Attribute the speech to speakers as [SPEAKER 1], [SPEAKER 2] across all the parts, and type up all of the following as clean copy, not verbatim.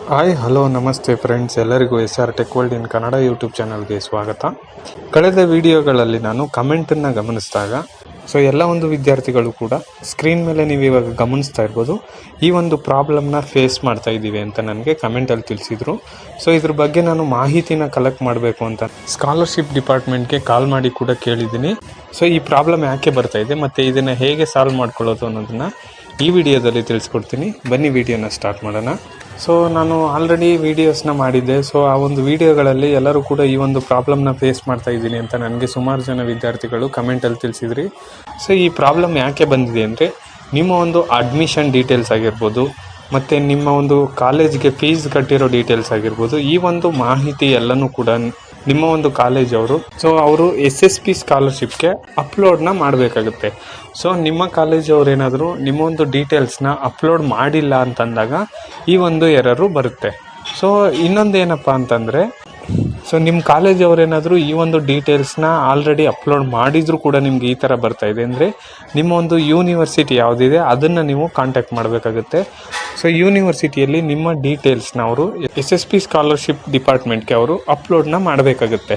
[SPEAKER 1] Hi hello ನಮಸ್ತೆ friends, ಎಲ್ಲರಿಗೂ SR tech world in Kannada YouTube ಚಾನಲ್ಗೆ ಸ್ವಾಗತ. ಕಳೆದ ವಿಡಿಯೋಗಳಲ್ಲಿ ನಾನು ಕಮೆಂಟನ್ನು ಗಮನಿಸಿದಾಗ ಎಲ್ಲ ಒಂದು ವಿದ್ಯಾರ್ಥಿಗಳು ಕೂಡ ಸ್ಕ್ರೀನ್ ಮೇಲೆ ನೀವು ಇವಾಗ ಗಮನಿಸ್ತಾ ಇರ್ಬೋದು, ಈ ಒಂದು ಪ್ರಾಬ್ಲಮ್ನ ಫೇಸ್ ಮಾಡ್ತಾ ಇದ್ದೀವಿ ಅಂತ ನನಗೆ ಕಮೆಂಟಲ್ಲಿ ತಿಳಿಸಿದರು. ಇದ್ರ ಬಗ್ಗೆ ನಾನು ಮಾಹಿತಿನ ಕಲೆಕ್ಟ್ ಮಾಡಬೇಕು ಅಂತ ಸ್ಕಾಲರ್ಶಿಪ್ ಡಿಪಾರ್ಟ್ಮೆಂಟ್ಗೆ ಕಾಲ್ ಮಾಡಿ ಕೂಡ ಕೇಳಿದ್ದೀನಿ. ಈ ಪ್ರಾಬ್ಲಮ್ ಯಾಕೆ ಬರ್ತಾ ಇದೆ ಮತ್ತು ಇದನ್ನು ಹೇಗೆ ಸಾಲ್ವ್ ಮಾಡ್ಕೊಳ್ಳೋದು ಅನ್ನೋದನ್ನು ಈ ವಿಡಿಯೋದಲ್ಲಿ ತಿಳಿಸ್ಕೊಡ್ತೀನಿ. ಬನ್ನಿ ವಿಡಿಯೋನ ಸ್ಟಾರ್ಟ್ ಮಾಡೋಣ. ನಾನು ಆಲ್ರೆಡಿ ವೀಡಿಯೋಸ್ನ ಮಾಡಿದ್ದೆ. ಆ ಒಂದು ವಿಡಿಯೋಗಳಲ್ಲಿ ಎಲ್ಲರೂ ಕೂಡ ಈ ಒಂದು ಪ್ರಾಬ್ಲಮ್ನ ಫೇಸ್ ಮಾಡ್ತಾ ಇದ್ದೀನಿ ಅಂತ ನನಗೆ ಸುಮಾರು ಜನ ವಿದ್ಯಾರ್ಥಿಗಳು ಕಮೆಂಟಲ್ಲಿ ತಿಳಿಸಿದ್ರಿ. ಈ ಪ್ರಾಬ್ಲಮ್ ಯಾಕೆ ಬಂದಿದೆ ಅಂದರೆ, ನಿಮ್ಮ ಒಂದು ಅಡ್ಮಿಷನ್ ಡೀಟೇಲ್ಸ್ ಆಗಿರ್ಬೋದು ಮತ್ತು ನಿಮ್ಮ ಒಂದು ಕಾಲೇಜ್ಗೆ ಫೀಸ್ ಕಟ್ಟಿರೋ ಡೀಟೇಲ್ಸ್ ಆಗಿರ್ಬೋದು, ಈ ಒಂದು ಮಾಹಿತಿ ಎಲ್ಲನೂ ಕೂಡ ನಿಮ್ಮ ಒಂದು ಕಾಲೇಜವರು ಅವರು SSP ಸ್ಕಾಲರ್ಶಿಪ್ಗೆ ಅಪ್ಲೋಡ್ನ ಮಾಡಬೇಕಾಗುತ್ತೆ. ನಿಮ್ಮ ಕಾಲೇಜವ್ರು ಏನಾದರೂ ನಿಮ್ಮ ಒಂದು ಡೀಟೇಲ್ಸ್ನ ಅಪ್ಲೋಡ್ ಮಾಡಿಲ್ಲ ಅಂತಂದಾಗ ಈ ಒಂದು ಎರರು ಬರುತ್ತೆ. ಇನ್ನೊಂದು ಏನಪ್ಪ ಅಂತಂದರೆ, ನಿಮ್ಮ ಕಾಲೇಜವ್ರೇನಾದರೂ ಈ ಒಂದು ಡೀಟೇಲ್ಸ್ನ ಆಲ್ರೆಡಿ ಅಪ್ಲೋಡ್ ಮಾಡಿದರೂ ಕೂಡ ನಿಮ್ಗೆ ಈ ಥರ ಬರ್ತಾ ಇದೆ ಅಂದರೆ, ನಿಮ್ಮ ಒಂದು ಯೂನಿವರ್ಸಿಟಿ ಯಾವುದಿದೆ ಅದನ್ನು ನೀವು ಕಾಂಟ್ಯಾಕ್ಟ್ ಮಾಡಬೇಕಾಗುತ್ತೆ. ಯೂನಿವರ್ಸಿಟಿಯಲ್ಲಿ ನಿಮ್ಮ ಡೀಟೇಲ್ಸ್ನ ಅವರು SSP ಸ್ಕಾಲರ್ಶಿಪ್ ಡಿಪಾರ್ಟ್ಮೆಂಟ್ಗೆ ಅವರು ಅಪ್ಲೋಡ್ನ ಮಾಡಬೇಕಾಗುತ್ತೆ.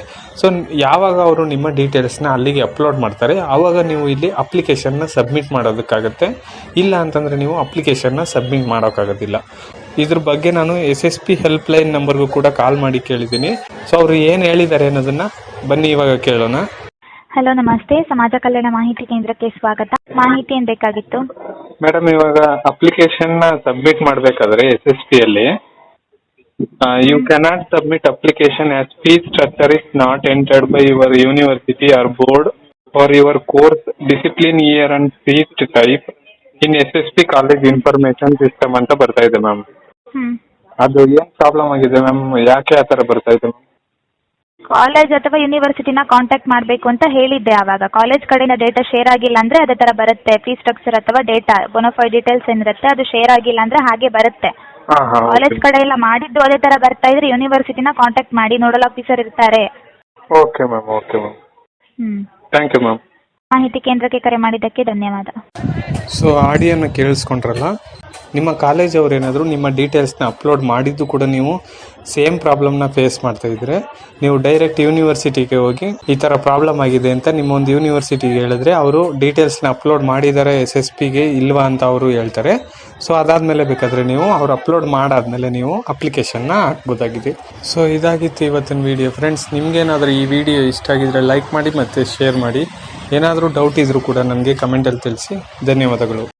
[SPEAKER 1] ಯಾವಾಗ ಅವರು ನಿಮ್ಮ ಡೀಟೇಲ್ಸ್ನ ಅಲ್ಲಿಗೆ ಅಪ್ಲೋಡ್ ಮಾಡ್ತಾರೆ ಆವಾಗ ನೀವು ಇಲ್ಲಿ ಅಪ್ಲಿಕೇಶನ್ನ ಸಬ್ಮಿಟ್ ಮಾಡೋದಕ್ಕಾಗತ್ತೆ. ಇಲ್ಲ ಅಂತಂದರೆ ನೀವು ಅಪ್ಲಿಕೇಶನ್ನ ಸಬ್ಮಿಟ್ ಮಾಡೋಕ್ಕಾಗೋದಿಲ್ಲ. ಇದ್ರ ಬಗ್ಗೆ ನಾನು SSP ಹೆಲ್ಪ್ಲೈನ್ ನಂಬರ್ಗೂ ಕೂಡ ಕಾಲ್ ಮಾಡಿ ಕೇಳಿದ್ದೀನಿ. ಅವರು ಏನು ಹೇಳಿದ್ದಾರೆ ಅನ್ನೋದನ್ನು ಬನ್ನಿ ಇವಾಗ ಕೇಳೋಣ.
[SPEAKER 2] ಹಲೋ, ನಮಸ್ತೆ. ಸಮಾಜ ಕಲ್ಯಾಣ ಮಾಹಿತಿ ಕೇಂದ್ರಕ್ಕೆ ಸ್ವಾಗತ. ಮಾಹಿತಿ ಏನು ಬೇಕಾಗಿತ್ತು?
[SPEAKER 1] ಮೇಡಮ್, ಇವಾಗ ಅಪ್ಲಿಕೇಶನ್ನ ಸಬ್ಮಿಟ್ ಮಾಡಬೇಕಾದ್ರೆ SSPಯಲ್ಲಿ you cannot submit application as fees structure is not entered by your university or board for your course discipline year and fees type in SSP college information system ಅಂತ ಬರ್ತಾ ಇದೆ ಮ್ಯಾಮ್. ಅದು ಏನು problem ಆಗಿದೆ ma'am? ಯಾಕೆ ಆ ಥರ ಬರ್ತಾ ಇದೆ ಮ್ಯಾಮ್?
[SPEAKER 2] ಕಾಲೇಜ್ ಅಥವಾ ಯೂನಿವರ್ಸಿಟಿನ ಕಾಂಟ್ಯಾಕ್ಟ್ ಮಾಡಬೇಕು ಅಂತ ಹೇಳಿದ್ದೆ. ಆವಾಗ ಕಾಲೇಜ್ ಕಡೆಯಿಂದ ಡೇಟಾ ಶೇರ್ ಆಗಿಲ್ಲ ಅಂದರೆ ಅದೇ ಥರ ಬರುತ್ತೆ. ಫೀಸ್ ಸ್ಟ್ರಕ್ಚರ್ ಅಥವಾ ಡೇಟಾ ಬೋನಫೈಡ್ ಡೀಟೇಲ್ಸ್ ಏನಿರುತ್ತೆ ಅದು ಶೇರ್ ಆಗಿಲ್ಲ ಅಂದರೆ ಹಾಗೆ ಬರುತ್ತೆ. ಕಾಲೇಜ್ ಕಡೆ ಎಲ್ಲ ಮಾಡಿದ್ದು ಅದೇ ಥರ ಬರ್ತಾ ಇದ್ರೆ ಯೂನಿವರ್ಸಿಟಿನ ಕಾಂಟ್ಯಾಕ್ಟ್ ಮಾಡಿ, ನೋಡಲ್ ಆಫೀಸರ್ ಇರ್ತಾರೆ.
[SPEAKER 1] Okay ma'am, okay ma'am. Thank you ma'am.
[SPEAKER 2] ಮಾಹಿತಿ ಕೇಂದ್ರಕ್ಕೆ ಕರೆ ಮಾಡಿದ್ದಕ್ಕೆ ಧನ್ಯವಾದ.
[SPEAKER 1] ಆಡಿಯೋನ ಕೇಳಿಸ್ಕೊಂಡ್ರಲ್ಲ, ನಿಮ್ಮ ಕಾಲೇಜವ್ರು ಏನಾದರೂ ನಿಮ್ಮ ಡೀಟೇಲ್ಸ್ನ ಅಪ್ಲೋಡ್ ಮಾಡಿದ್ದು ಕೂಡ ನೀವು ಸೇಮ್ ಪ್ರಾಬ್ಲಮ್ನ ಫೇಸ್ ಮಾಡ್ತಾ ಇದ್ರೆ, ನೀವು ಡೈರೆಕ್ಟ್ ಯೂನಿವರ್ಸಿಟಿಗೆ ಹೋಗಿ ಈ ಥರ ಪ್ರಾಬ್ಲಮ್ ಆಗಿದೆ ಅಂತ ನಿಮ್ಮ ಒಂದು ಯೂನಿವರ್ಸಿಟಿಗೆ ಹೇಳಿದ್ರೆ ಅವರು ಡೀಟೇಲ್ಸ್ನ ಅಪ್ಲೋಡ್ ಮಾಡಿದ್ದಾರೆ SSPಗೆ ಇಲ್ವಾ ಅಂತ ಅವರು ಹೇಳ್ತಾರೆ. ಅದಾದಮೇಲೆ ಬೇಕಾದರೆ ನೀವು ಅವ್ರು ಅಪ್ಲೋಡ್ ಮಾಡಾದ್ಮೇಲೆ ನೀವು ಅಪ್ಲಿಕೇಶನ್ನ ಹಾಕ್ಬೋದಾಗಿದೆ. ಇದಾಗಿತ್ತು ಇವತ್ತಿನ ವಿಡಿಯೋ. ಫ್ರೆಂಡ್ಸ್, ನಿಮಗೇನಾದರೂ ಈ ವಿಡಿಯೋ ಇಷ್ಟ ಆಗಿದ್ರೆ ಲೈಕ್ ಮಾಡಿ ಮತ್ತು ಶೇರ್ ಮಾಡಿ. ಏನಾದರೂ ಡೌಟ್ ಇದ್ರೂ ಕೂಡ ನನಗೆ ಕಮೆಂಟಲ್ಲಿ ತಿಳಿಸಿ. ಧನ್ಯವಾದಗಳು.